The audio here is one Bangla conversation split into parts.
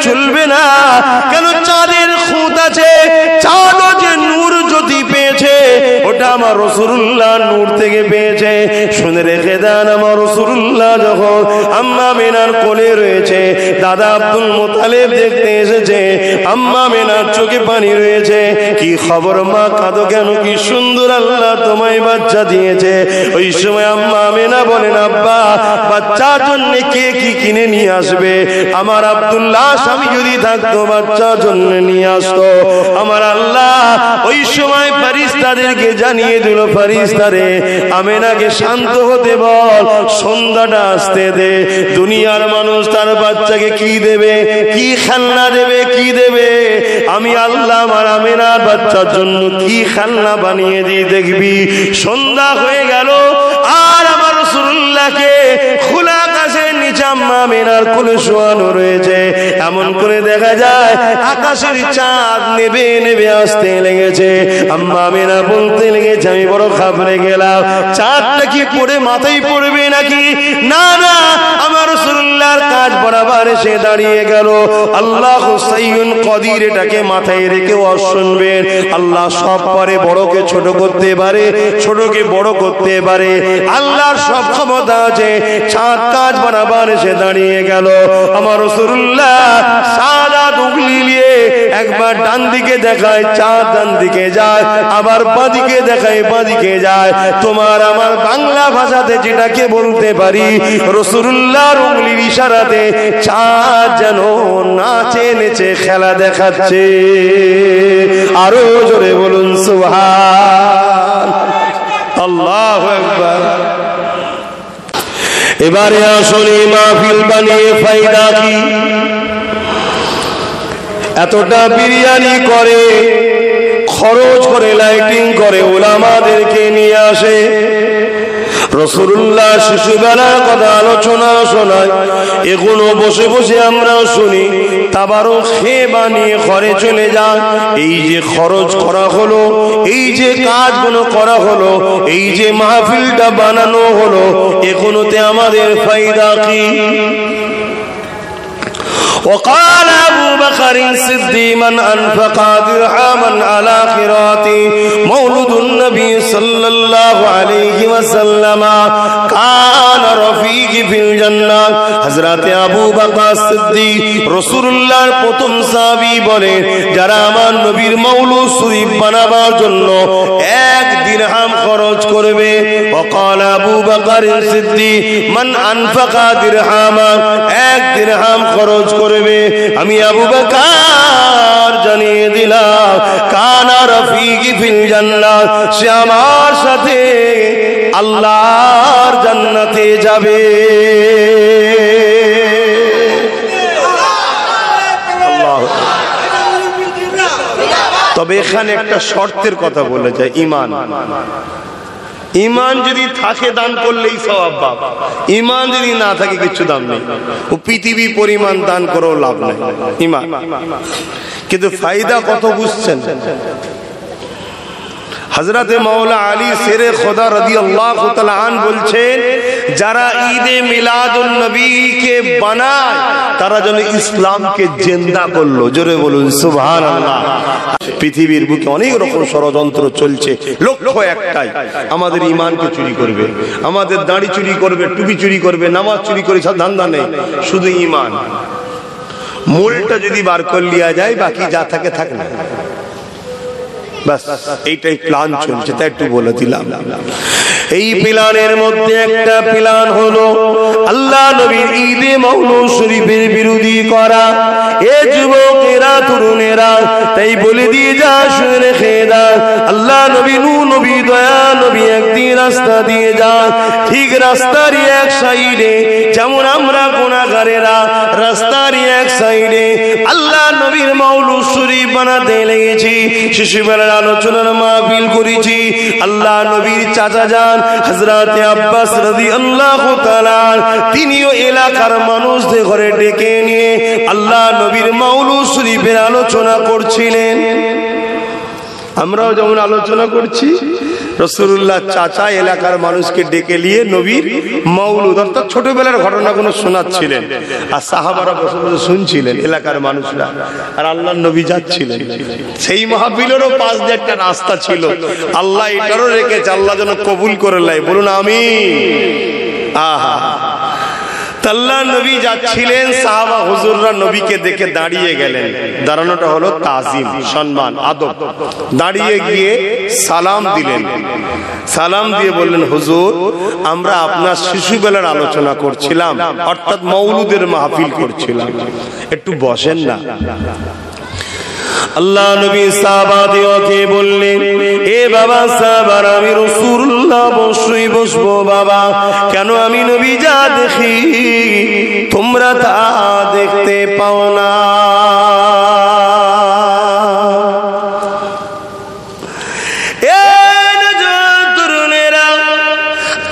চলবে না। কেন? চাঁদের খুঁত আছে, চাঁদও যে নূর যদি পেয়েছে ওটা আমার রাসূলুল্লাহ নূর থেকে পেয়েছে। শুনে রেখে দেন, আমার রাসূলুল্লাহ যখন আম্মা আমিনার কোলে রয়েছে, দাদা আব্দুল মুত্তালিব দেখতে এসেছে, আম্মা আমিনার চোখে পানি রয়েছে। কি খবর মা, কাঁদো কেন? কি সুন্দর আল্লাহ তোমায় বাচ্চা দিয়েছে। ওই সময় আম্মা আমিনা বলেন, আব্বা বাচ্চার জন্য কে কি কিনে নিয়ে আসবে? আমার আব্দুল্লাহ স্বামী যদি থাকতো বাচ্চার জন্য নিয়ে আসতো। আমার আল্লাহ ওই সময় ফেরেশতাদেরকে জানিয়ে দিল, ফেরেশতারে আমিনাকে শান্ত হতে বল, সন্ধ্যাটা আসতে দে। দুনিয়ার মানুষ তার বাচ্চাকে কি দেবে, কি খেলনা দেবে, কি দেবে? আমি আল্লাহ আমার আমিনার বাচ্চার জন্য কি খেলনা বানিয়ে দিই দেখবি। সন্ধ্যা হয়ে গেল আর আমার রাসূলুল্লাহকে খোলা আকাশের নিচে আম্মা আমিনার কোলে শোয়ানো রয়েছে। এমন করে দেখা যায় আকাশের চাঁদ নেবে নেবে আসতে লেগেছে। আম্মা আমিনা বলতে লেগেছে, আমি বড় ঘাবড়ে গেলাম, চাঁদটা কি পড়ে মাথায় পড়বে নাকি? না না, আমার রাসূলুল্লাহর কাজ বরাবর এসে দাঁড়িয়ে গেল। আল্লাহ সাইয়ুন কদির, এটাকে মাথায় রেখে শুনবেন, আল্লাহ সব পারে, বড়কে ছোট করতে পারে, ছোটকে বড় করতে পারে, আল্লাহর সব ক্ষমতা আছে। চাঁদ কাজ বরাবর এসে দাঁড়িয়ে গেল। আমার রাসূলুল্লাহ সাদা উগলি নিয়ে একবার ডান দিকে দেখায়, চাঁদ ডান দিকে যায়, আবার বাঁ দিকে দেখায়, বাঁ দিকে যায়। তোমার আমার বাংলা ভাষাতে যেটাকে বলতে পারি, রাসূলুল্লাহর উগলির ইশারাতে চাঁদ যেন নাচে নেচে খেলা দেখাচ্ছে। আরো জোরে বলুন সুবহান আল্লাহু আকবার। এবারে আসলে মাহফিল বানিয়ে ফায়দা কি? এতটা বিরিয়ানি করে, খরচ করে, লাইটিং করে, উলামাদেরকে নিয়ে আসে, রাসূলুল্লাহ শিশুবেলার কথা আলোচনা শোনায়, এগুলো বসে বসে আমরাও শুনি। তাবারও খেয়ে বানিয়ে ঘরে চলে যান। এই যে খরচ করা হলো, এই যে কাজগুলো করা হলো, এই যে মাহফিলটা বানানো হলো, এগুলোতে আমাদের ফায়দা কি? وقال أبو بكر الصديق من أنفق درهما على قراءة مولد النبي صلى الله عليه وسلم كان رفيق في الجنة। হযরত আবু বকর সিদ্দিক রাসূলুল্লাহর প্রথম সাহাবী বলেন, যারা আমার নবীর মৌলুদ শরীফ বানাবার জন্য 1 দিরহাম খরচ করবে। وقال أبو بكر الصديق من أنفق درهما 1 দিরহাম খরচ করবে। আমি আবু বকর জানিয়ে দিলাম, কানা রফিকি ফিল জান্নাত, সে আমার সাথে আল্লাহর জান্নাতে যাবে। তবে এখানে একটা শর্তের কথা বলে যায়, ঈমান। ঈমান যদি থাকে দান করলেই সওয়াব পাব, ঈমান যদি না থাকে কিছু দাম নেই। ও পৃথিবী পরিমাণ দান করেও লাভ নেই, ঈমান। কিন্তু ফায়দা কত বুঝছেন? হযরতে মাওলা আলী শেরে খোদা রাদিয়াল্লাহু তাআলা আন বলছেন, যারা ঈদে মিলাদুন নবীকে বানায় তারা যেন ইসলামকে জিন্দা করলো। জোরে বলুন সুবহানাল্লাহ। পৃথিবীর বুকে অনেক রকম ষড়যন্ত্র চলছে, লক্ষ্য একটাই, আমাদের ঈমানকে চুরি করবে, আমাদের দাড়ি চুরি করবে, টুপি চুরি করবে, নামাজ চুরি করে, সব ধান্দা নেই, শুধু ঈমান। মূলটা যদি বার করে লিয়া যায়, বাকি যা থাকে থাক না, বাস এইটাই প্ল্যান চলছে, তাই একটু বলে দিলাম। এই প্ল্যানের মধ্যে একটা প্ল্যান হলো আল্লাহ নবীর ঈদে মওলুদ শরীফের বিরোধী করা। এ যুবকেরা, তরুণেরা, তাই বলে দিয়ে যা, শুনে রেখে দাও, আল্লাহ নবী, নূর নবী, দয়া নবী একদিন রাস্তা দিয়ে যান। ঠিক রাস্তারই এক সাইডে, যেমন আমরা গুনাহগারেরা রাস্তারই এক সাইডে আল্লাহ নবীর মওলুদ শরীফ বানাতে লেগেছি। শিশুবেলার আলোচনার মাহফিল করেছি। আল্লাহ নবীর চাচা যান হযরত আব্বাস রাদিয়াল্লাহু তাআলা, তিনিও এলাকার মানুষদের ঘরে ডেকে নিয়ে আল্লাহ নবীর মওলুদ শরীফের আলোচনা করছিলেন। আমরাও যেমন আলোচনা করছি, রাসূলুল্লাহ চাচা এলাকার মানুষকে ডেকে নিয়ে নবীর মাউলুদ অর্থাৎ ছোটবেলার ঘটনাগুলো শোনাচ্ছিলেন, আর সাহাবারা বসে বসে শুনছিলেন এলাকার মানুষরা, আর আল্লাহর নবী যাচ্ছিলেন। সেই মাহফিলেরও পাশ দিয়ে একটা রাস্তা ছিল, আল্লাহ এটারও রেখেছে, আল্লাহ যেন কবুল করে নেয়, বলুন আমিন। আহা, আল্লাহ নবী যাচ্ছিলেন, সাহাবা হুজুররা নবীকে দেখে দাঁড়িয়ে গেলেন। দাঁড়ানোটা হলো তাজিম, সম্মান, আদব। দাঁড়িয়ে গিয়ে সালাম দিলেন। সালাম দিয়ে বললেন, হুজুর আমরা আপনার শিশুবেলার আলোচনা করছিলাম, অর্থাৎ মৌলুদের মাহফিল করছিলাম, একটু বসেন না। আল্লাহ নবী সাহাবাদেরকে বললেন, এ বাবা সাহাবারা, আমি রাসূলুল্লাহ অবশ্যই বসবো বাবা। কেন? আমি নবী যা দেখি তোমরা তা দেখতে পাও না। তরুণেরা,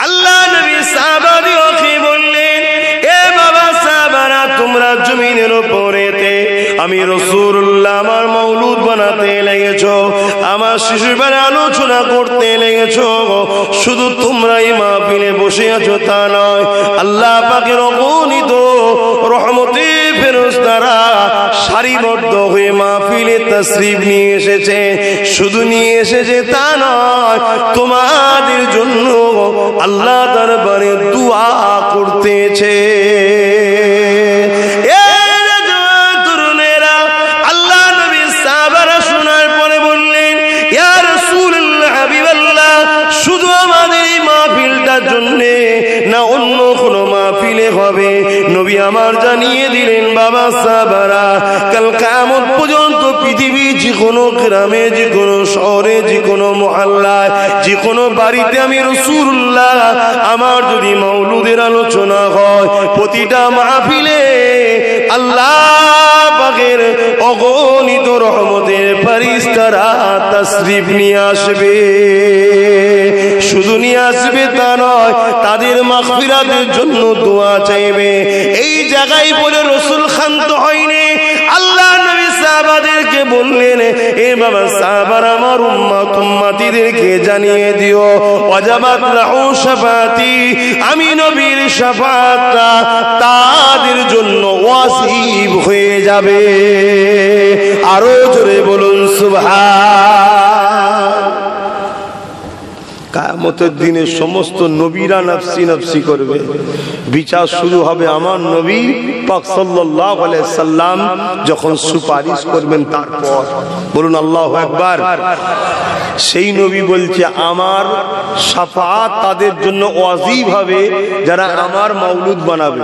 আল্লাহ নবী সাহাবাদেরকে বললেন, এ বাবা সাহাবারা, তোমরা জমিনের উপরেতে আমি রাসূলুল্লাহ আমার মাউলুদ বানাতে লেগেছো, আমার শিশুবেলা আলোচনা করতে লেগেছো। শুধু তোমরাই মাহফিলে বসে আছো তা নয়, আল্লাহ পাকের অগণিত রহমতের ফেরেশতারা সারিবদ্ধ হয়ে মাহফিলে তাশরীফ নিয়ে এসেছে। শুধু নিয়ে এসেছে তা নয়, তোমাদের জন্য আল্লাহ দরবারে দোয়া করতেছে। শুধু আমাদের এই মাহফিলটার জন্য না, অন্য কোনো মাহফিলে হবে? নবী আমার জানিয়ে দিলেন, বাবা সাহাবারা, কাল কিয়ামত পর্যন্ত পৃথিবী যে কোনো গ্রামে, যে কোনো শহরে, যে কোনো মহল্লায়, যে কোনো বাড়িতে আমি রাসূলুল্লাহ আমার যদি মাউলুদের আলোচনা হয়, প্রতিটা মাহফিলে আল্লাহ পাকের অগণিত রহমতের ফেরেশতারা তাশরীফ নিয়ে আসবে। শুধু নিয়ে আসবে তা নয়, তাদের মাগফিরাতের জন্য দোয়া চাইবে। এই জায়গায় বলে রাসূল ক্ষান্ত হয়নি। আল্লাহ নবী সাহাবাদেরকে বললেন, এ বাবা সাহাবারা, আমার উম্মতিদেরকে জানিয়ে দিও, ওয়াজাবাত লাহু শাফাতি, আমি নবীর শাফাতটা তাদের জন্য ওয়াজিব হয়ে যাবে। আরো জোরে বলুন সুবহান। কিয়ামতের দিনে সমস্ত নবীরা নফসি নফসি করবে, বিচার শুরু হবে আমার নবী পাক সাল্লাল্লাহু আলাইহি সাল্লাম যখন সুপারিশ করবেন তারপর। বলুন আল্লাহু আকবার। সেই নবী বলছে, আমার শাফাআত তাদের জন্য ওয়াজিব হবে যারা আমার মাউলুদ বানাবে।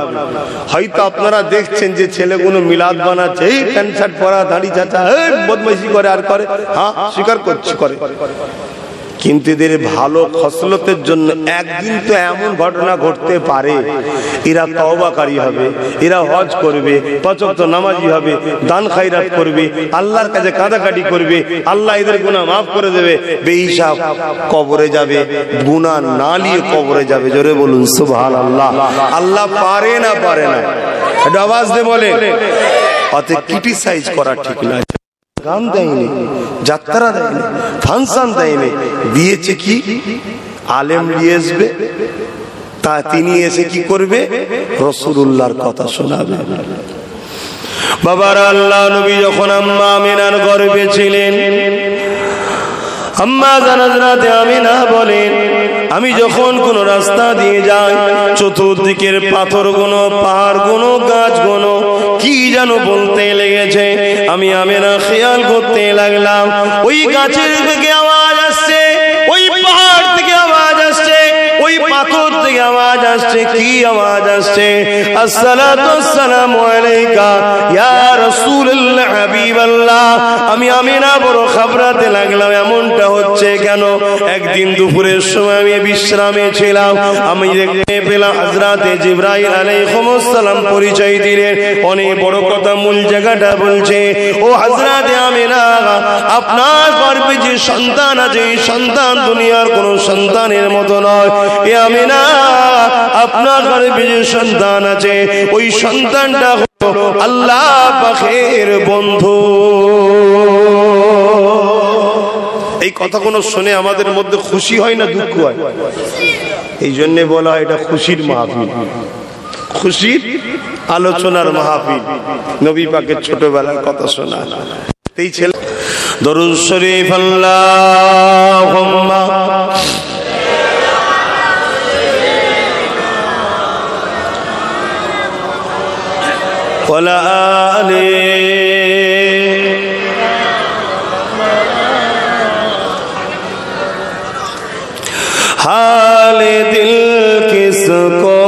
হয়তো আপনারা দেখছেন যে ছেলেগুলো মিলাদ বানাচ্ছে, এই প্যান্ট শার্ট পরা, দাড়ি চাচা, এই বদমাইশি করে আর করে, হ্যাঁ স্বীকার করছি করে, কিন্তু এদের ভালো খসলতের জন্য একদিন তো এমন ঘটনা ঘটতে পারে, এরা তওবাকারী হবে, এরা হজ করবে, পাঁচ ওয়াক্ত নামাজি হবে, দান খায়রাত করবে, আল্লাহর কাছে কাঁদাকাটি করবে, আল্লাহ এদের গুনাহ মাফ করে দেবে, বেহিসাব কবরে যাবে, গুনাহ না নিয়ে কবরে যাবে। জোরে বলুন সুবহানাল্লাহ। আল্লাহ পারে না, পারে না, একটু আওয়াজ দিয়ে বলে। অত ক্রিটিসাইজ করা ঠিক না। গান দেয়নি, যাত্রা দেয়নি, ফাংশন দেয়নি, দিয়েছে কি আলেম নিয়ে আসবে, তা তিনি এসে কি করবে? রাসূলুল্লাহর কথা শোনাবে। বাবার আল্লাহ নবী যখন আম্মা আমিনার গর্ভে ছিলেন, আম্মা জানাতে আমিনা বলেন, আমি যখন কোন রাস্তা দিয়ে যাই, চতুর্দিকের পাথর গুনো, পাহাড় গুনো, গাছ গুনো কি যেন বলতে লেগেছে। আমি আমিনা খেয়াল করতে লাগলাম, ওই গাছের থেকে আওয়াজ আসছে, ওই পাহাড় থেকে আওয়াজ আসছে, ওই পাথর থেকে আওয়াজ আসছে। কি আওয়াজ আসছে? আসসালাতু আসসালামু আলাইকা ইয়া রাসূলুল্লাহ হাবিবাল্লাহ। আমি আমিনা বড় ঘাবড়াতে লাগলাম, এমনটা হচ্ছে কেন? একদিন দুপুরের সময় আমি বিশ্রামে ছিলাম, আমি দেখতে পেলাম হযরতে জিবরাইল আলাইহিস সালাম পরিচয় দিলেন। অনেক বড় কথা, মূল জায়গাটা বলছে, ও হযরতে আমিনা, আপনার গর্ভে যে সন্তান আছে, এই সন্তান দুনিয়ার কোন সন্তানের মতো নয়। এ আমিনা, আপনার গর্ভে যে সন্তান আছে, ওই সন্তানটা হলো আল্লাহ পাকের বন্ধু। এই কথাগুলো শুনে আমাদের মধ্যে খুশি হয় না দুঃখ হয়? এই জন্য বলা হয় এটা খুশির মাহফিল, খুশির আলোচনার মাহফিল। নবী পাকের ছোটবেলার কথা শোনা। এই ছেলে দরুদ শরীফ আল্লাহুম্মা ওয়ালা আলি हाल दिल किसको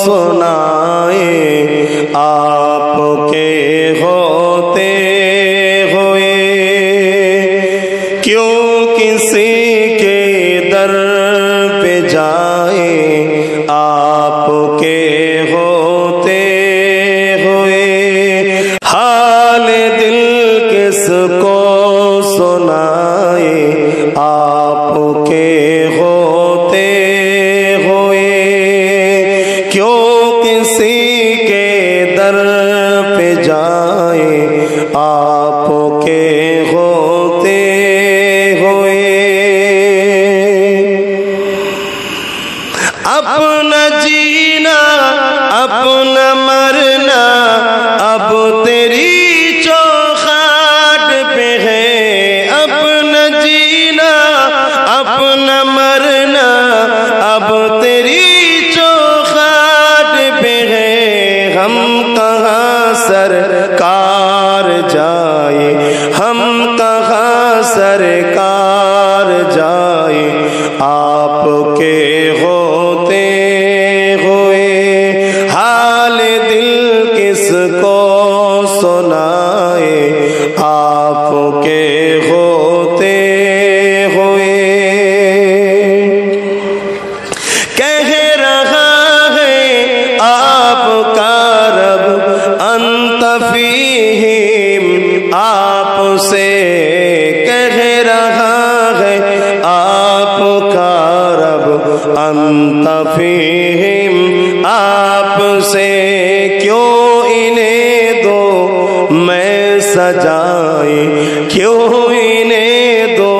सुनाए आपके होते हुए, क्यों किसी के दर पे जाए आपके होते हुए, हाल दिल किसको सुनाए आपके होते हुए, क्यों किसी के दर पे जाए आपके होते हुए। अपना जीना अपना मरना अब तेरी चौखट पे है, अपना जीना अपना मरना अब तेरी चौखट पे है, हम कहाँ सरकार जाए, हम कहाँ सरकार जाए आपके होते हुए, हाल दिल किसको सुनाए आपके होते हुए। कह रहा है आपका रब अंत फीहिम, आपसे कह रहा है आपका रब अंत फीहिम, आपसे क्यों इन्हें दो मैं सजाए, क्यों इन्हें दो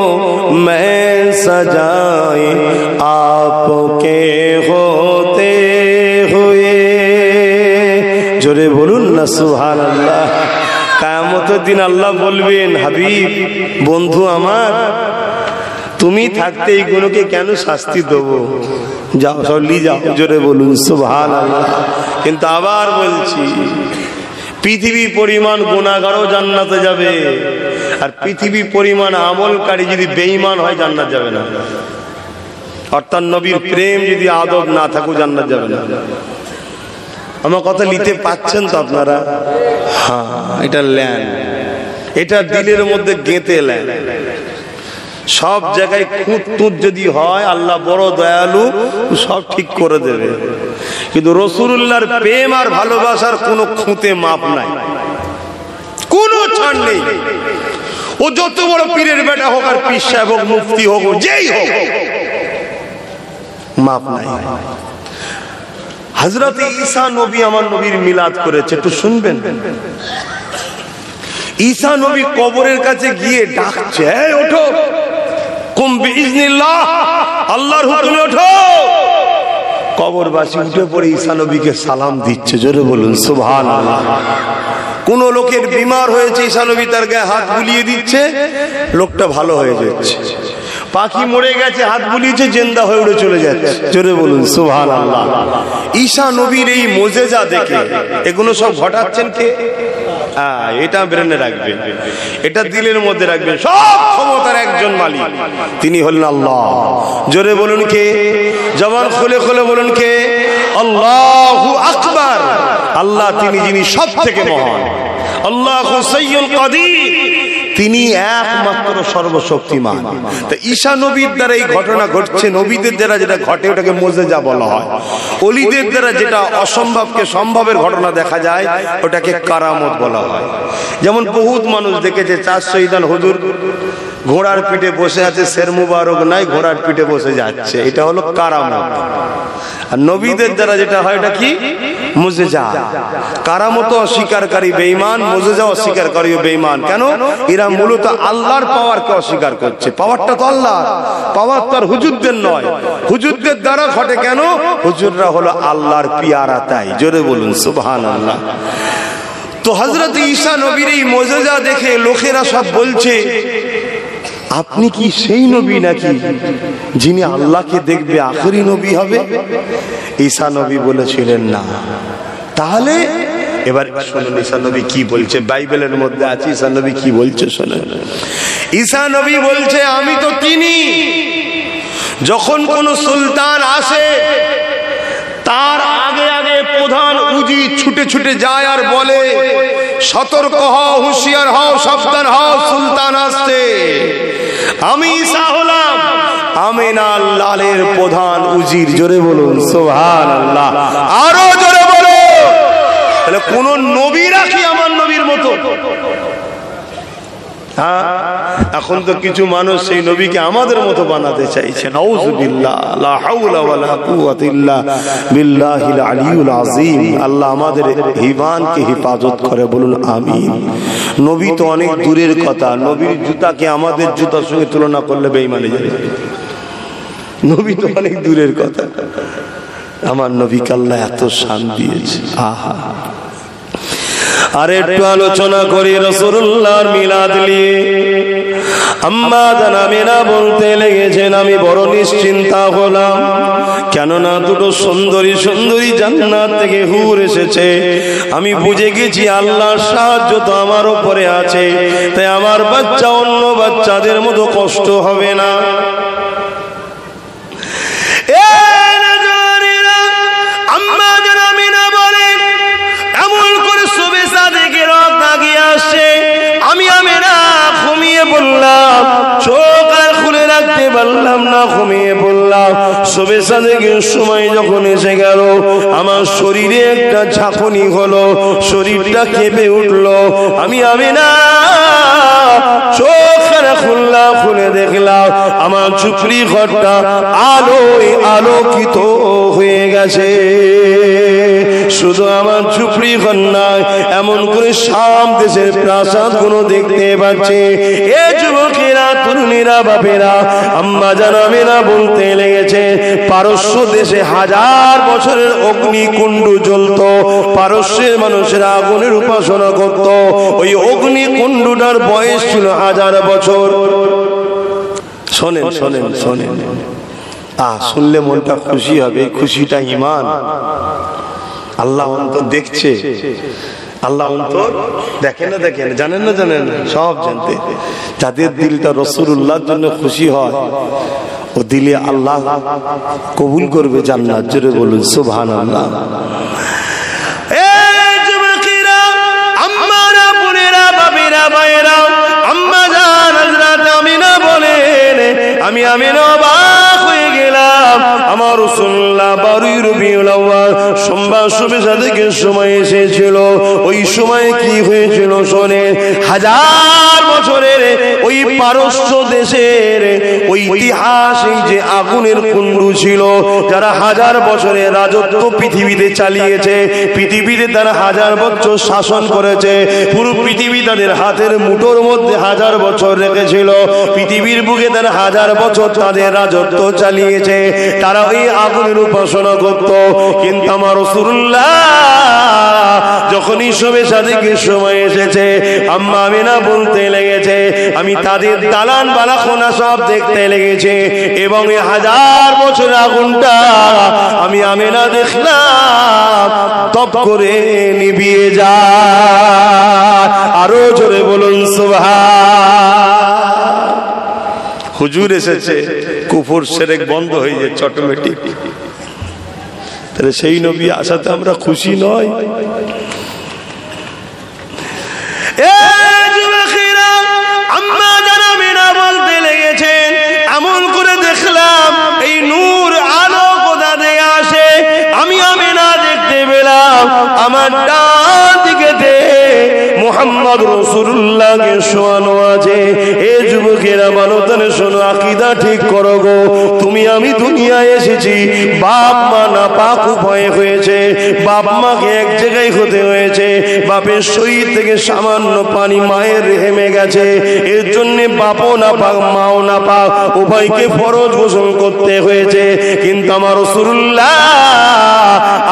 मैं सजाए आपके होते हुए। जोरे बोलুন না সুবহানাল্লাহ। কিয়ামতের দিন আল্লাহ বলবেন, হাবিব বন্ধু আমার, তুমি থাকতে এইগুলোকে কেন শাস্তি দেবো, যাও চলি যাও। জোরে বলুন সুবহানাল্লাহ। কিন্তু আবার বলছি, পৃথিবী পরিমাণ গুনাহগারও জান্নাতে যাবে, আর পৃথিবী পরিমাণ আমলকারী যদি বেঈমান হয় জান্নাত যাবে না। অর্থাৎ নবীর প্রেম যদি আদব না থাকুক জান্নাত যাবে না। আমার কথা নিতে পাচ্ছেন তো আপনারা? হ্যাঁ, এটা ল্যান, এটা দিলের মধ্যে গেঁথে ল্যান। সব জায়গায় খুঁত তুঁত যদি হয় আল্লাহ বড় দয়ালু, সব ঠিক করে দেবে। কিন্তু রাসূলুল্লাহর প্রেম আর ভালোবাসার কোনো খুঁতে মাপ নাই, কোনো ছাড় নেই। ও যত বড় পীরের বেটা হোক আর পীর সাহেব হোক, মুফতি হোক, যেই হোক, মাপ নাই। হযরত ঈসা নবী আমার নবীর মিলাদ করেছে, একটু শুনবেন। ঈসা নবী কবরের কাছে গিয়ে ডাকছে, এই ওঠো, কুম বিইজনিল্লাহ, আল্লাহর হুকুমে ওঠো। কবরবাসী উঠে পড়ে ঈসা নবীকে সালাম দিচ্ছে। জোরে বলুন সুবহানাল্লাহ। কোন লোকের বিমার হয়েছে, ঈসা নবী তার গায়ে হাত বুলিয়ে দিচ্ছে, লোকটা ভালো হয়ে যাচ্ছে। পাখি মরে গেছে, হাত বুলিয়েছে, জিন্দা হয়ে উড়ে চলে যাচ্ছে। জোরে বলুন সুবহানাল্লাহ। ঈসা নবীর এই মুজিজা দেখে এগুলো সব ঘটাচ্ছেন কে? এটা ব্রেনে রাখবেন, এটা দিলের মধ্যে রাখবেন। সব ক্ষমতার একজন মালিক, তিনি হলেন আল্লাহ। জোরে বলুন কে? জবান খুলে খুলে বলুন কে? আল্লাহু আকবার। আল্লাহ তিনি যিনি সব থেকে মহান। আল্লাহু সাইয়্যুল কাদির, তিনি একমাত্র সর্বশক্তিমান। তো ঈসা নবীর দ্বারা এই ঘটনা ঘটছে। নবীদের দ্বারা যেটা ঘটে ওটাকে মুজিজা বলা হয়। ওলিদের দ্বারা যেটা অসম্ভবকে সম্ভবের ঘটনা দেখা যায় ওটাকে কারামত বলা হয়। যেমন বহুত মানুষ দেখেছে, 4 শহীদান হুজুর ঘোড়ার পিঠে বসে আছে, শের মুবারক নাই, ঘোড়ার পিঠে বসে যাচ্ছে, এটা হলো কারামত। আর নবীদের দ্বারা যেটা হয় এটা কি? মুজেজা, কারামত অস্বীকারী বেঈমান, মুজেজা অস্বীকারী বেঈমান। কেন? এরা মূলত আল্লাহর পাওয়ারকে অস্বীকার করছে। পাওয়ারটা তো আল্লাহ, পাওয়ার তো আর হুজুরদের নয়। হুজুরদের দ্বারা ঘটে কেন? হুজুররা হলো আল্লাহর পিয়ারা, তাই। জোরে বলুন সুবহানাল্লাহ। তো হযরত ঈসা নবীর এই মুজেজা দেখে লোকেরা সব বলছে, আপনি কি সেই নবী নাকি যিনি আল্লাহকে দেখবে, আখেরি নবী হবে? ঈসা নবী বলেছিলেন না। তাহলে এবার শুনুন ঈসা নবী কি বলছে, বাইবেলের মধ্যে আছে ঈসা নবী কি বলছে শুনুন। ঈসা নবী বলছে, আমি তো তিনি। যখন কোন সুলতান আসে তার আগে আগে প্রধান উজি ছুটে ছুটে যায় আর বলে, সতর্ক হও, হুঁশিয়ার হও, সাবধান হও, সুলতান আসছে। আমি ঈসা হলাম আমিনার লালের প্রধান উজির। জোরে বলুন সুবহানাল্লাহ, আরো জোরে বলো। তাহলে কোন নবীরা কি আমার নবীর মতো? হ্যাঁ, এখন তো কিছু মানুষ সেই নবীকে আমাদের মতো বানাতে চাইছে। নাউযুবিল্লাহ, লা হাওলা ওয়ালা কুওয়াতা ইল্লা বিল্লাহিল আলিয়্যুল আযীম। আল্লাহ আমাদের ঈমানকে হেফাজত করে, বলুন আমিন। নবী তো অনেক দূরের কথা, নবীর জুতাকে আমাদের জুতার সঙ্গে তুলনা করলে বেঈমানি যাবে। নবী তো অনেক দূরের কথা, আমার নবীকে আল্লাহ এত শান দিয়েছে। আহা, আর একটু আলোচনা করি রাসূলুল্লাহর মিলাদ নিয়ে। আম্মা জান আমিনা বলতে লেগেছেন, আমি বড় নিশ্চিন্তা হলাম, কেননা দুটো সুন্দরী সুন্দরী জান্নাত থেকে হুর এসেছে। আমি বুঝে গেছি আল্লাহর সাহায্য তো আমার উপরে আছে, তাই আমার বাচ্চা অন্য বাচ্চাদের মতো কষ্ট হবে না। আমি আমিনা ঘুমিয়ে বললাম, চোখ আর খুলে রাখতে পারলাম না, ঘুমিয়ে বললাম। শোবে সাদেকের সময় যখন এসে গেল, আমার শরীরে একটা ঝাঁকুনি হলো, শরীরটা কেঁপে উঠলো। আমি আমিনা চোখ খুললাম, খুলে দেখলাম আমার ঝুপড়ি ঘরটা আলোয় আলোকিত হয়ে গেছে। শুধু আমার ঝুপড়ি ঘর নয়, এমন করে শাম দেশের প্রাসাদ গুলো দেখতে পাচ্ছে। এ যুবকেরা, তরুণীরা, বাপেরা, আম্মা জান আমিনা বলতে লেগেছে, পারস্য দেশে 1000 বছরের অগ্নিকুণ্ড জ্বলত। পারস্যের মানুষেরা আগুনের উপাসনা করত। ওই অগ্নিকুণ্ডটার বয়স ছিল 1000 বছর। শোনেন শোনেন শোনেন, শুনলে মনটা খুশি হবে। খুশিটা ঈমান। আল্লাহ অন্তর দেখছে, আল্লাহ অন্তর দেখেন না, দেখেন, জানেন না, জানেন না, সব জানতে। যাদের দিলটা রাসূলুল্লাহর জন্য খুশি হয়, ও দিলে আল্লাহ কবুল করবে জান্নাত। জোরে বলুন সুবহানাল্লাহ। আমি আমিনা অবাক হয়ে গেলাম। আমার রাসূলুল্লাহ 12 রবিউল আউয়াল সোমবার শবে সাদেকের সময় এসেছিল। ওই সময় কি হয়েছিল শোনেন। 1000 বছরের ওই পারস্য দেশের ঐতিহাসিক যে আগুনের কুণ্ড ছিল, যারা 1000 বছরের রাজত্ব পৃথিবীতে চালিয়েছে, পৃথিবীতে তারা 1000 বছর শাসন করেছে, পুরো পৃথিবী তাদের হাতের মুঠোর মধ্যে 1000 বছর রেখেছিল। পৃথিবীর বুকে তারা 1000 বছর তাদের রাজত্ব চালিয়েছে। তারা ওই আগুনের উপাসনা করত। কিন্তু আমার রাসূলুল্লাহ যখনই শবে সাদেকের সময় এসেছে, আম্মা আমিনা বলতে লেগেছে, আমি তাদের দালান বালাখানা সব দেখতে লেগেছে, এবং এই 1000 বছর আগুনটা আমি আমিনা দেখলাম তপ করে নিভিয়ে যায়। আরো জোরে বলুন সুবহান। হুজুর এসেছে, কুফর শিরক বন্ধ হয়ে যাচ্ছে অটোমেটিক। তাহলে সেই নবী আসাতে আমরা খুশি নয়? আম্মা জান আমিনা বলতে লেগেছেন, এমন করে দেখলাম এই নূর আলো কোথা থেকে আসে। আমি আমিনা দেখতে পেলাম আমার ডান দিকে মুহাম্মদ রাসূলুল্লাহকে শোয়ানো আছে। এ যুবকেরা, ভালো করে শোনো, আকীদা ঠিক করো গো। তুমি আমি দুনিয়ায় এসেছি, বাপ মা নাপাক উভয় হয়েছে, বাপ মাকে এক জায়গায় হতে হয়েছে, বাপের শরীর থেকে সামান্য পানি মায়ের রেহেমে গেছে, এর জন্য বাপও নাপাক মাও নাপাক উভয়কে ফরজ গোসল করতে হয়েছে। কিন্তু আমার রাসূলুল্লাহ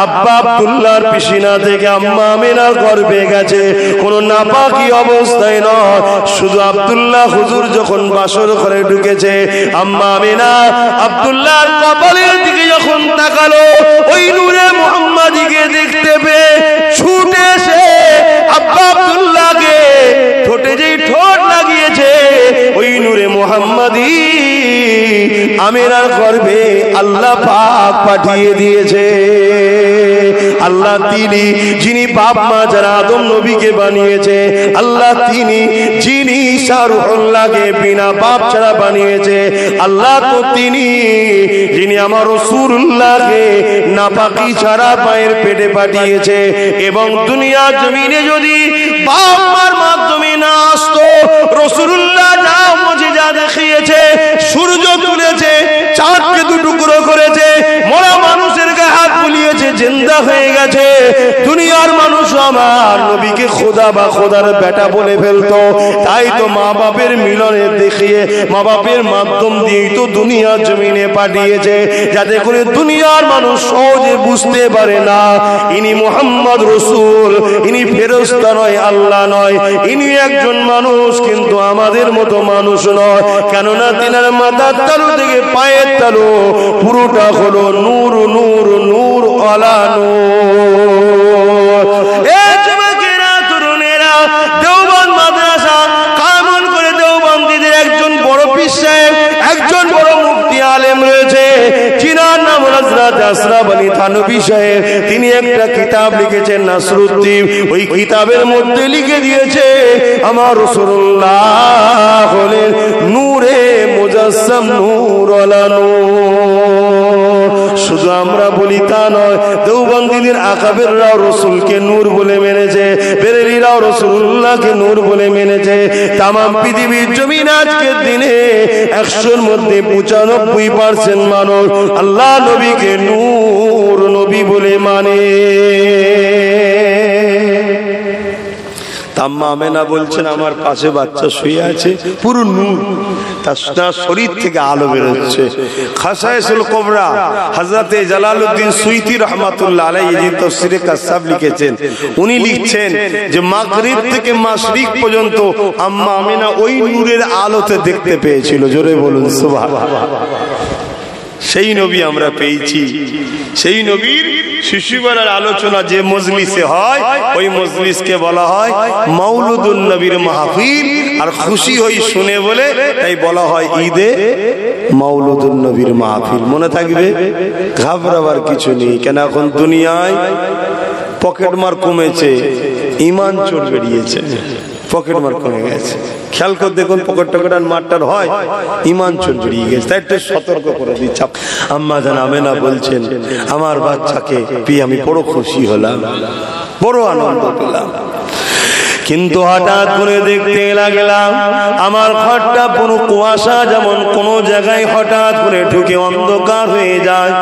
আব্বা আব্দুল্লাহর পিসিনা থেকে আম্মা আমিনার গর্ভে গেছে, কোনো নাপাকি অবস্থায় নয়। শুধু আব্দুল্লাহ হুজুর যখন বাসর ঘরে ঢুকেছে, আম্মা আমিনা আব্দুল্লাহর কপালের দিকে যখন তাকালো, ওই নূরে মুহাম্মাদিকে দেখতে পেয়ে ছুটে এসে আব্বা আব্দুল্লাহকে ঠোঁটে যেই ঠোঁট লাগিয়েছে, ওই নূরে মুহাম্মাদি আমিনার গর্ভে আল্লাহ পাক পাঠিয়ে দিয়েছে। আল্লাহ তিনি যিনি বাপ মা যারা আদম নবীকে বানিয়েছে, আল্লাহ তিনি যিনি শাহরুল্লাহকে বিনা বাপ ছাড়া বানিয়েছে, আল্লাহ তো তিনি যিনি আমার রাসূলুল্লাহকে নাপাকি ছাড়া পায়ের পেটে পাঠিয়েছে। এবং দুনিয়া জমিনে যদি বাপ মার মাধ্যমে না আসতো, রাসূলুল্লাহ যা মুজিজা দেখিয়েছে, সূর্য তুলেছে, চাঁদকে দুটুকরো করেছে, মরা মানুষের গায়ে হাত বুলিয়েছে, জিন্দা হয়ে গেছে, দুনিয়ার মানুষ আমার নবীকে খোদা বা খোদার বেটা বলে ফেলতো। তাই তো মা বাপের মিলনে দেখিয়ে মা বাপের মাধ্যম দিয়েই তো দুনিয়ার জমিনে পাঠিয়েছে, যাতে করে দুনিয়ার মানুষ সহজে বুঝতে পারে না ইনি মুহাম্মদ রাসূল, ইনি ফেরেশতা নয়, আল্লাহ নয়, ইনি একজন মানুষ, কিন্তু আমাদের মতো মানুষ নয়। কেননা তিনার মাথার তালু থেকে পায়ের তালু পুরোটা হলো নূর নূর নূর আলা নূর। এই যুবকেরা তরুণেরা, দেওবন্দ মাদ্রাসা কামন করে দেওবন্দীদের একজন বড় পীর সাহেব, একজন বড় মুফতি আলেম রয়েছে, যিনার নাম হযরত আশরাফ আলী থানভী সাহেব। তিনি একটা কিতাব লিখেছেন নাসরুদ্দীন, ওই কিতাবের মধ্যে লিখে দিয়েছে আমার রাসূলুল্লাহ হলেন নূরে মুজাসসাম, নূর আলা নূর। শুধু আমরা বলি তা নয়, দেওবন্দীদের আকাবেররাও রাসূলকে নূর বলে মেনেছে, বেরেলিরাও রাসূলুল্লাহকে নূর বলে মেনেছে। তামাম পৃথিবীর জমিন আজকের দিনে 100-র মধ্যে 95% মানুষ আল্লাহ নবীকে নূর নবী বলে মানে। আম্মা আমেনা বলছেন আমার পাশে বাচ্চা শুয়ে আছে, পুরো নূর, তার শরীর থেকে আলো বেরোচ্ছে। খাসায়েসুল কুবরা হযরতে জালালউদ্দিন সুয়ুতী রাহমাতুল্লাহ আলাইহি যিনি তাফসীরে কাশাফ লিখেছেন, উনি লিখছেন যে মাগরিব থেকে মাশরিক পর্যন্ত আম্মা আমেনা ওই নূরের আলোতে দেখতে পেয়েছিল। জোরে বলুন সুবহানাল্লাহ। সেই নবী আমরা পেয়েছি। সেই নবীর শিশুবেলার আলোচনা যে মজলিসে হয়, ওই মজলিসকে বলা হয় মাউলুদুন নবীর মাহফিল। আর খুশি হই শুনে বলে তাই বলা হয় ঈদে মাউলুদুন নবীর মাহফিল। মনে থাকবে, ঘাবড়াবার কিছু নেই। কেন এখন দুনিয়ায় পকেট মার কমেছে, ঈমান চোর বেরিয়েছে, পকেট মার কমে গেছে। খেয়াল করে দেখুন, পকেট টকেট আর মারটার হয়, ঈমান চোর বেরিয়ে গেছে। তাই একটু সতর্ক করে দিচ্ছি। আম্মা জান আমেনা বলছেন আমার বাচ্চাকে পেয়ে আমি বড় খুশি হলাম, বড় আনন্দ পেলাম। কিন্তু হঠাৎ করে দেখতে লাগলাম আমার ঘরটা পুরো কুয়াশা, যেমন কোন জায়গায় হঠাৎ করে ঢুকে অন্ধকার হয়ে যায়,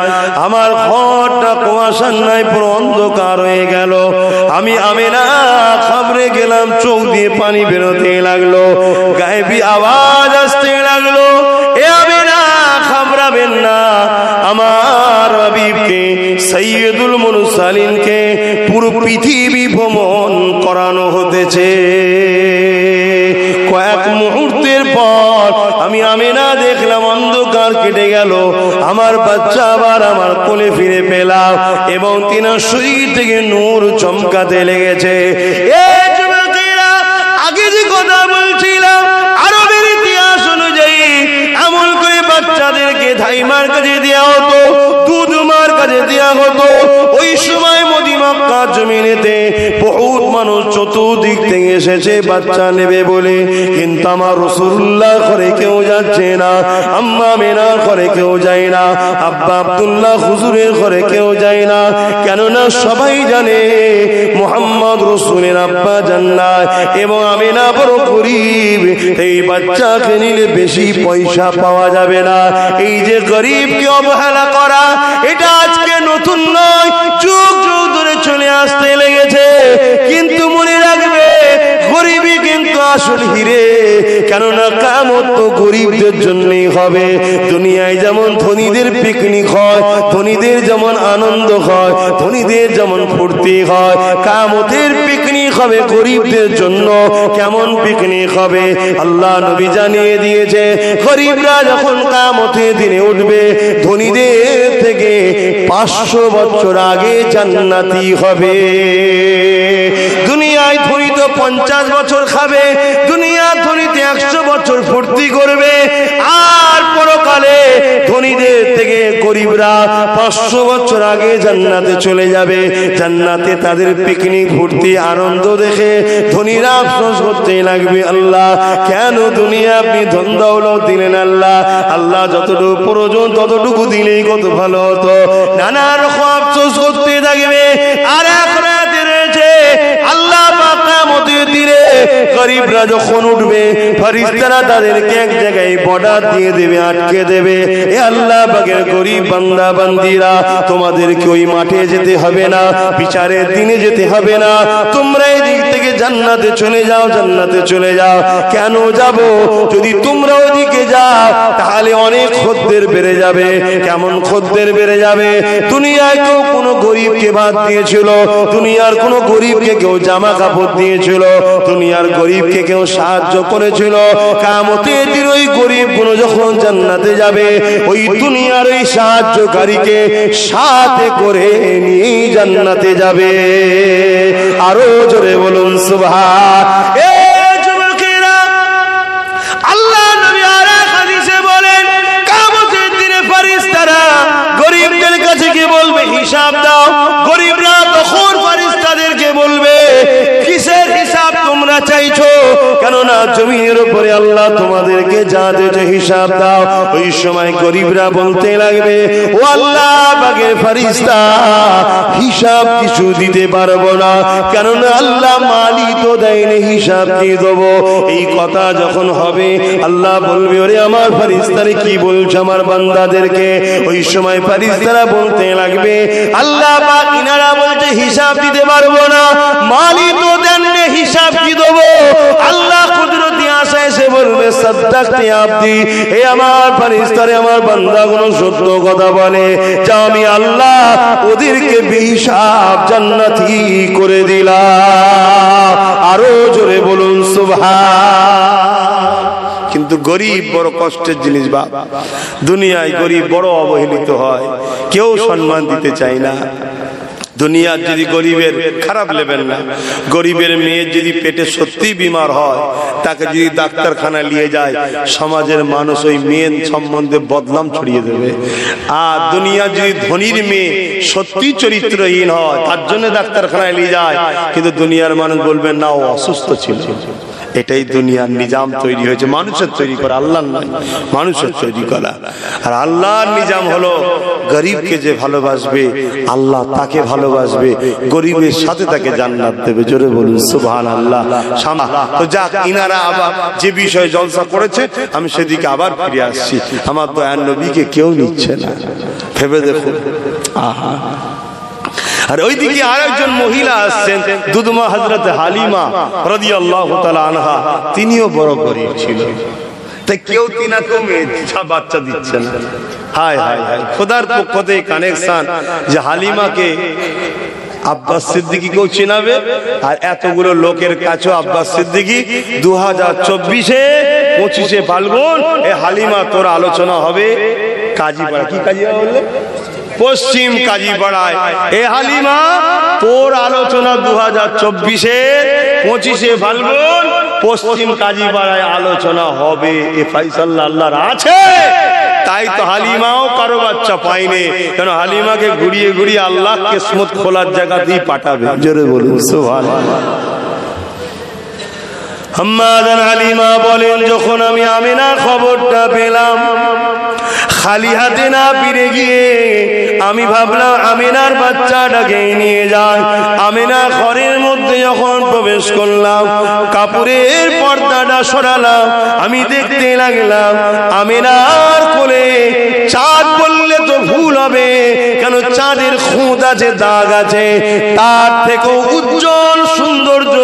আমার ঘরটা কুয়াশার নাই পুরো অন্ধকার হয়ে গেল। আমি আমেনা ঘাবড়ে গেলাম, চোখ দিয়ে পানি বেরোতে লাগলো, গায়েবী আওয়াজ আসতে লাগলো, এ আমেনা ঘাবড়াবেন না, আমার হাবিবকে সাইয়্যিদুল মুরসালিনকে পুরো পৃথিবী ভ্রমণ করানো হতেছে। কয়েক মুহূর্তের পর আমি আমেনা দেখলাম অন্ধকার কেটে গেল, আমার বাচ্চা আবার আমার কোলে ফিরে পেলাম এবং তিনার শরীর থেকে নূর চমকাতে লেগেছে। এই যুবকেরা, আগে যে কথা বলছিলাম আরবের ইতিহাস অনুযায়ী এমন করে বাচ্চাদেরকে ধাইমার কাছে দেওয়া হতো, দুধ মার কাছে দেওয়া হতো। ওই সময় মদিনা মক্কা জমিনেতে বহুত মানুষ চতুর্দিক থেকে এসেছে বাচ্চা নেবে বলে, কিন্তু আমার রাসূলুল্লাহ ঘরে কেউ যাচ্ছে না, আম্মা আমিনার ঘরে কেউ যায় না, আব্বা আব্দুল্লাহ হুজুরের ঘরে কেউ যায় না। কেননা সবাই জানে মুহাম্মদ রাসূলের আব্বা জান্নাত এবং আমিনা বড় গরীব, এই বাচ্চাকে নিলে বেশি পয়সা পাওয়া যাবে না। এই যে গরীবকে অবহেলা করা, এটা আজকে নতুন নয়, যুগ যুগ ধরে চলে আসতে লেগেছে। কিন্তু মনে রাখবে গরিবই কিন্তু আসল হিরে, কেননা কিয়ামত তো গরিবদের জন্যই হবে। দুনিয়ায় যেমন ধনীদের পিকনিক হয়, ধনীদের যেমন আনন্দ হয়, ধনীদের যেমন ফুর্তি হয়, কিয়ামতের পিকনিক হবে গরিবদের জন্য। কেমন পিকনিক হবে? আল্লাহ নবী জানিয়ে দিয়েছে, গরিবরা যখন কিয়ামতের দিনে উঠবে, ধনীদের থেকে 500 বছর আগে জান্নাতি হবে। দুনিয়ায় ধনী তো 50 বছর খাবে, দুনিয়ার ধনীতে 100 বছর ফুর্তি করবে, আর পরকালে ধনীদের থেকে গরিবরা 500 বছর আগে জান্নাতে চলে যাবে। জান্নাতে তাদের পিকনিক ফুর্তি আনন্দ দেখে ধনীরা আফসোস করতে লাগবে, আল্লাহ কেন দুনিয়া আপনি ধন দৌলত দিলেন? আল্লাহ আল্লাহ যতটুকু প্রয়োজন ততটুকু দিলেই কত ভালো হতো। নানা রকম আফসোস করতে থাকবে। আর এক রাতে রয়েছে আল্লাহ পাক কিয়ামতের দিনে গরিবরা যখন উঠবে, ফেরেশতারা তাদেরকে এক জায়গায় বর্ডার দিয়ে দেবে, আটকে দেবে। এ আল্লাহ পাকের গরিব বান্দা বান্দিরা, তোমাদেরকে ওই মাঠে যেতে হবে না, বিচারের দিনে যেতে হবে না, তোমরা এই দিক থেকে জান্নাতে চলে যাও, জান্নাতে চলে যাও। কেন যাব? যদি তোমরা ওইদিকে যাও তাহলে অনেক খদ্দের বেড়ে যাবে। কেমন খদ্দের বেড়ে যাবে? দুনিয়ায় কেউ কোনো গরিবকে ভাত দিয়েছিল, দুনিয়ার কোনো গরিবকে কেউ জামা কাপড় দিয়েছিল, দুনিয়ার গরিবকে কেউ সাহায্য করেছিল। কিয়ামতের দিন ওই গরিবগুলো যখন জান্নাতে যাবে, ওই দুনিয়ার ওই সাহায্যকারীকে সাথে করে নিয়ে জান্নাতে যাবে। আরো জোরে বলুন সুবহান। এ যুবকেরা, আল্লাহ নবী আর এক হাদিসে বলেন, কিয়ামতের দিনে ফেরেশতারা গরিবদের কাছে গিয়ে বলবে হিসাব দাও। গরিবরা তখন ফেরেশতাদেরকে বলবে, কিসের হিসাব তোমরা চাইছো? কেননা জমিনের উপরে আল্লাহ তোমাদেরকে যা দিয়েছে হিসাব দাও। ওই সময় গরিবরা বলতে লাগবে, ও আল্লাহ পাকের ফেরেশতা, হিসাব কিছু দিতে পারবো না, কেননা আল্লাহ মালি তো দেয়নি, হিসাব কি দেবো? এই কথা যখন হবে, আল্লাহ বলবে, ওরে আমার ফেরেশতারা কি বলছে আমার বান্দাদেরকে? ওই সময় ফেরেশতারা বলতে লাগবে, আল্লাহ পাক ইনারা বলছে হিসাব দিতে পারবো না, মালি তো দেননি, হিসাব কি দেবো? আল্লাহ কুদরতি আশায় এসে বলবে, সাদ্দাকতি আব্দি, হে আমার ফেরেশতারা, আমার বান্দাগুলো সত্য কথা বলে, যা আমি আল্লাহ ওদেরকে বেহিসাব জান্নাতি করে দিলাম। আরো জোরে বলুন সুবহান। কিন্তু গরিব বড় কষ্টের জিনিস বাবা। দুনিয়ায় গরিব বড় অবহেলিত হয়, কেউ সম্মান দিতে চায় না। দুনিয়ার যদি গরিবের খারাপ লেবেন না, গরিবের মেয়ে যদি পেটে সত্যি বিমার হয়, তাকে যদি ডাক্তারখানা নিয়ে যায়, সমাজের মানুষ ওই মেয়ের সম্বন্ধে বদনাম ছড়িয়ে দেবে। আর দুনিয়া যদি ধনীর মেয়ে সত্যি চরিত্রহীন হয়, তার জন্য ডাক্তারখানায় নিয়ে যায়, কিন্তু দুনিয়ার মানুষ বলবেন না, ও অসুস্থ ছিল। এটাই দুনিয়ার নিজাম তৈরি হয়েছে, মানুষের তৈরি করা, আল্লাহর নয়, মানুষের তৈরি করা। আর আল্লাহর নিজাম হলো, গরিবকে যে ভালোবাসবে আল্লাহ তাকে ভালোবাসবে, গরিবের সাথে তাকে জান্নাত দেবে। জোরে বলুন সুবহানাল্লাহ। তো যাক, ইনারা আবার যে বিষয়ে জলসা করেছে, আমি সেদিকে আবার ফিরে আসছি। আমার দয়ার নবীকে কেউ নিচ্ছে না, ভেবে দেখুন। আহা, আর ওইদিকে আরেকজন মহিলা আসছেন, দুধমা হযরত হালিমা রাদিয়াল্লাহু তাআলা আনহা, তিনিও বড় গরীব ছিলেন। তাই কেউ তিনাকে বাচ্চা দিচ্ছে না। হায় হায় হায়, খোদার পক্ষ থেকে কানেকশন যে হালিমাকে আব্বাস সিদ্দিকী কেউ চিনাবে। আর এতগুলো লোকের কাছেও আব্বাস সিদ্দিকী 2024-এ 25-এ ফাল্গুন এ হালিমা তোর আলোচনা হবে কাজীপাড়া। কি কাজীপাড়া বললে? পশ্চিম কাজীপাড়ায় এ হালিমা তোর আলোচনা 2024-এ 25-এ ফাল্গুন পশ্চিম কাজীপাড়ায় আলোচনা হবে। এ ফাইসাল্লাহ আল্লাহর আছে, তাই তো হালিমাও কারো বাচ্চা পায়নি, কেন হালিমাকে ঘুরিয়ে ঘুরিয়ে আল্লাহ কিসমত খোলার জায়গাতেই পাঠাবে। জোরে বলুন সুবহানাল্লাহ। আম্মা জান হালিমা বলেন, যখন আমি আমিনার খবরটা পেলাম, খালি হাতে না ফিরে গিয়ে আমি ভাবলাম আমিনার বাচ্চাটাকে নিয়ে যায়। আমিনা ঘরের মধ্যে যখন প্রবেশ করলাম, কাপড়ের পর্দাটা সরালাম, আমি দেখতে লাগলাম আমিনার কোলে চাঁদ বললে তো ভুল হবে, কেন চাঁদের খুঁত আছে, দাগ আছে, তার থেকেও উজ্জ্বল সৌন্দর্য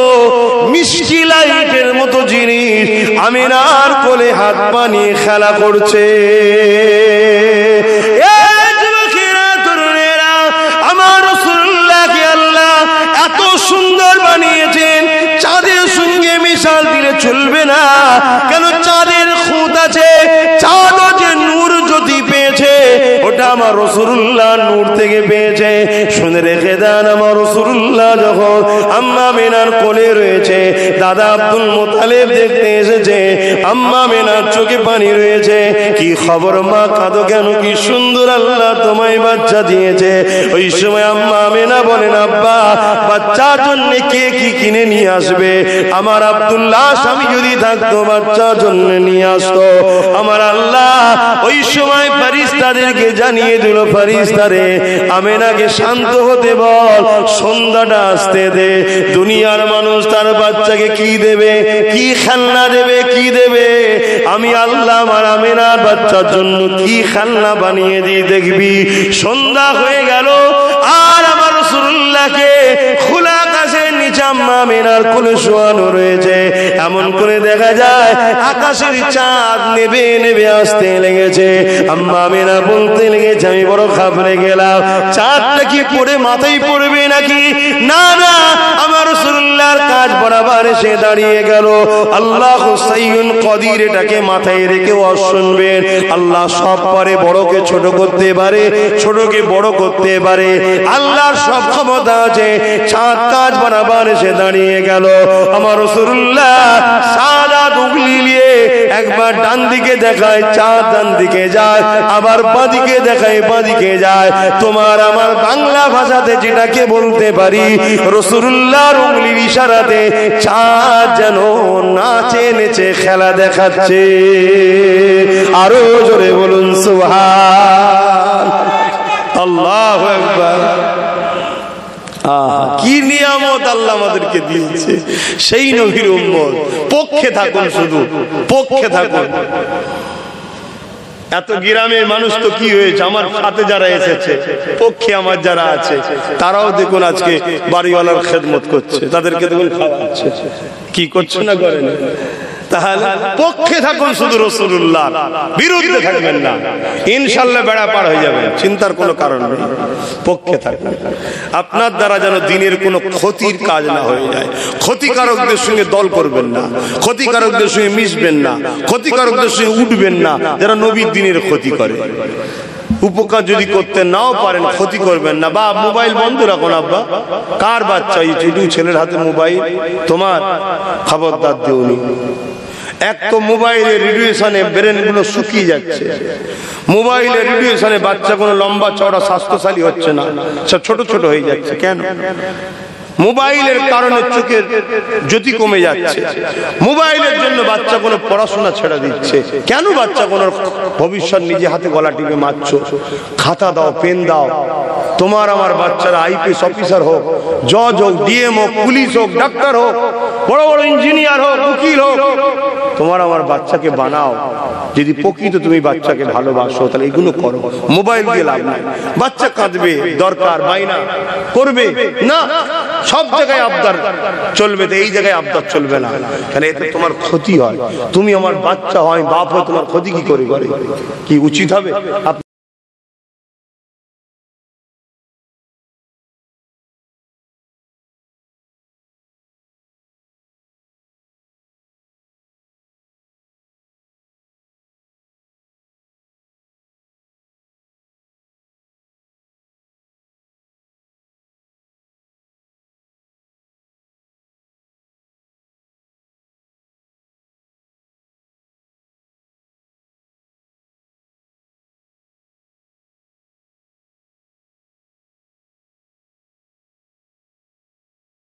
মিষ্টি লাইটের মতো জিনিস আমিনার কোলে হাত পা নিয়ে খেলা করছে। আমার রাসূলুল্লাহকে আল্লাহ এত সুন্দর বানিয়েছেন, চাঁদের সঙ্গে মিশাল দিলে চলবে না, কেন চাঁদের খুঁত আছে, চাঁদও যে নূর জ্যোতি পেয়েছে, ওটা আমার রাসূলুল্লাহ নূর থেকে পেয়েছে। শুনে রেখে দেন, আমার রাসূলুল্লাহ যখন আম্মা আমিনার কোলে রয়েছে, দাদা আব্দুল মুত্তালিব দেখতে এসেছে, আম্মা আমিনার চোখে পানি রয়েছে। কি খবর মা, কাঁদো কেন? কি সুন্দর আল্লাহ তোমায় বাচ্চা দিয়েছে। ওই সময় আম্মা আমিনা বলেন, আব্বা বাচ্চার জন্য কে কি কিনে নিয়ে আসবে? আমার আব্দুল্লাহ স্বামী যদি থাকতো বাচ্চার জন্য নিয়ে আসতো। আমার আল্লাহ ওই সময় ফেরেশতাদেরকে জানিয়ে দিল, ফেরেশতারে আমিনাকে শান্ত হতে বল, সন্ধ্যাটা আসতে দে। দুনিয়ার মানুষ তার বাচ্চাকে কি দেবে, কি খেলনা দেবে, কি দেবে, আমি আল্লাহ আমার আমিনার বাচ্চার জন্য কি খেলনা বানিয়ে দিই দেখবি। সন্ধ্যা হয়ে গেল, আর আমার রাসূলুল্লাহকে খোলা আকাশের নিচে আম্মা আমিনার কোলে শোয়ানো রয়েছে। এমন করে দেখা যায় আকাশের চাঁদ নেবে নেবে আসতে লেগেছে। আম্মা আমিনা বলতে লেগেছে, আমি বড় ঘাবড়ে গেলাম, চাঁদটা কি পড়ে মাথায় পড়বে নাকি? না না, আমার রাসূলুল্লাহর কাজ বরাবর এসে দাঁড়িয়ে গেল। আল্লাহ সাইয়ুন কদির, এটাকে মাথায় রেখে শুনবেন, আল্লাহ সব পারে, বড়কে ছোট করতে পারে, ছোটকে বড় করতে পারে, আল্লাহর সব ক্ষমতা আছে। চাঁদ কাজ বরাবর এসে দাঁড়িয়ে গেল। আমার রাসূলুল্লাহ সাদা উগলি নিয়ে একবার ডান দিকে দেখায়, চাঁদ ডান দিকে যায়, আবার বাঁ দিকে দেখায়, বাঁ দিকে যায়। তোমার আমার বাংলা ভাষাতে যেটাকে বলতে পারি, রাসূলুল্লাহর উগলির ইশারাতে চাঁদ যেন নাচে নেচে খেলা দেখাচ্ছে। আরো জোরে বলুন সুবহান আল্লাহু আকবার। কি নিয়ামত আল্লাহ আমাদেরকে দিয়েছে। সেই নবীর উম্মত, পক্ষে থাকুন, শুধু পক্ষে থাকুন। এত গ্রামের মানুষ তো কি হয়েছে, আমার সাথে যারা এসেছে, পক্ষে আমার যারা আছে, তারাও দেখুন আজকে বাড়িওয়ালার খেদমত করছে, তাদেরকে দেখুন খাওয়াচ্ছে, কি করছে না করেন। তাহলে পক্ষে থাকুন, শুধু রাসূলুল্লাহ বিরুদ্ধে থাকবেন না, ইনশাআল্লাহ বেড়া পার হয়ে যাবে, চিন্তার কোনো কারণ নেই। পক্ষে থাকুন, আপনার দ্বারা যেন দিনের কোনো ক্ষতির কাজ না হয়ে যায়। ক্ষতিকারকদের সঙ্গে দল করবেন না, ক্ষতিকারকদের সঙ্গে মিশবেন না, ক্ষতিকারকদের সঙ্গে উঠবেন না, যারা নবীর দিনের ক্ষতি করে। উপকার যদি করতে নাও পারেন, ক্ষতি করবেন না। বা মোবাইল বন্ধ রাখুন। আব্বা কার বাচ্চা, এই ছেলের হাতে মোবাইল, তোমার খবরদার দিওনি। এক তো মোবাইলের রেডিয়েশনে ব্রেন গুলো শুকিয়ে যাচ্ছে, মোবাইলের রেডিয়েশনে বাচ্চা কোনো লম্বা চওড়া স্বাস্থ্যশালী হচ্ছে না, সব ছোট ছোট হয়ে যাচ্ছে। কেন? মোবাইলের কারণে চোখের জ্যোতি কমে যাচ্ছে। মোবাইলের জন্য বাচ্চা কোনো পড়াশোনা ছেড়ে দিচ্ছে। কেন? বাচ্চা কোনো ভবিষ্যৎ নিজে হাতে গলা টিপে মারছো। খাতা দাও, পেন দাও। তোমার আমার বাচ্চারা আইপিএস অফিসার হোক, জজ হোক, ডিএম হোক, পুলিশ হোক, ডাক্তার হোক, বড় বড় ইঞ্জিনিয়ার হোক, উকিল হোক, তোমার আমার বাচ্চাকে বানাও। যদি প্রকৃত তুমি বাচ্চাকে ভালোবাসো তাহলে এগুলো করো। মোবাইল দিয়ে লাভ নাই। বাচ্চা কাঁদবে, দরকার বাইনা করবে না, সব জায়গায় আবদার চলবে, তো এই জায়গায় আবদার চলবে না, কারণ এতে তোমার ক্ষতি হয়। তুমি আমার বাচ্চা হয়, বাপ হয়, তোমার ক্ষতি কি করে? কি উচিত হবে?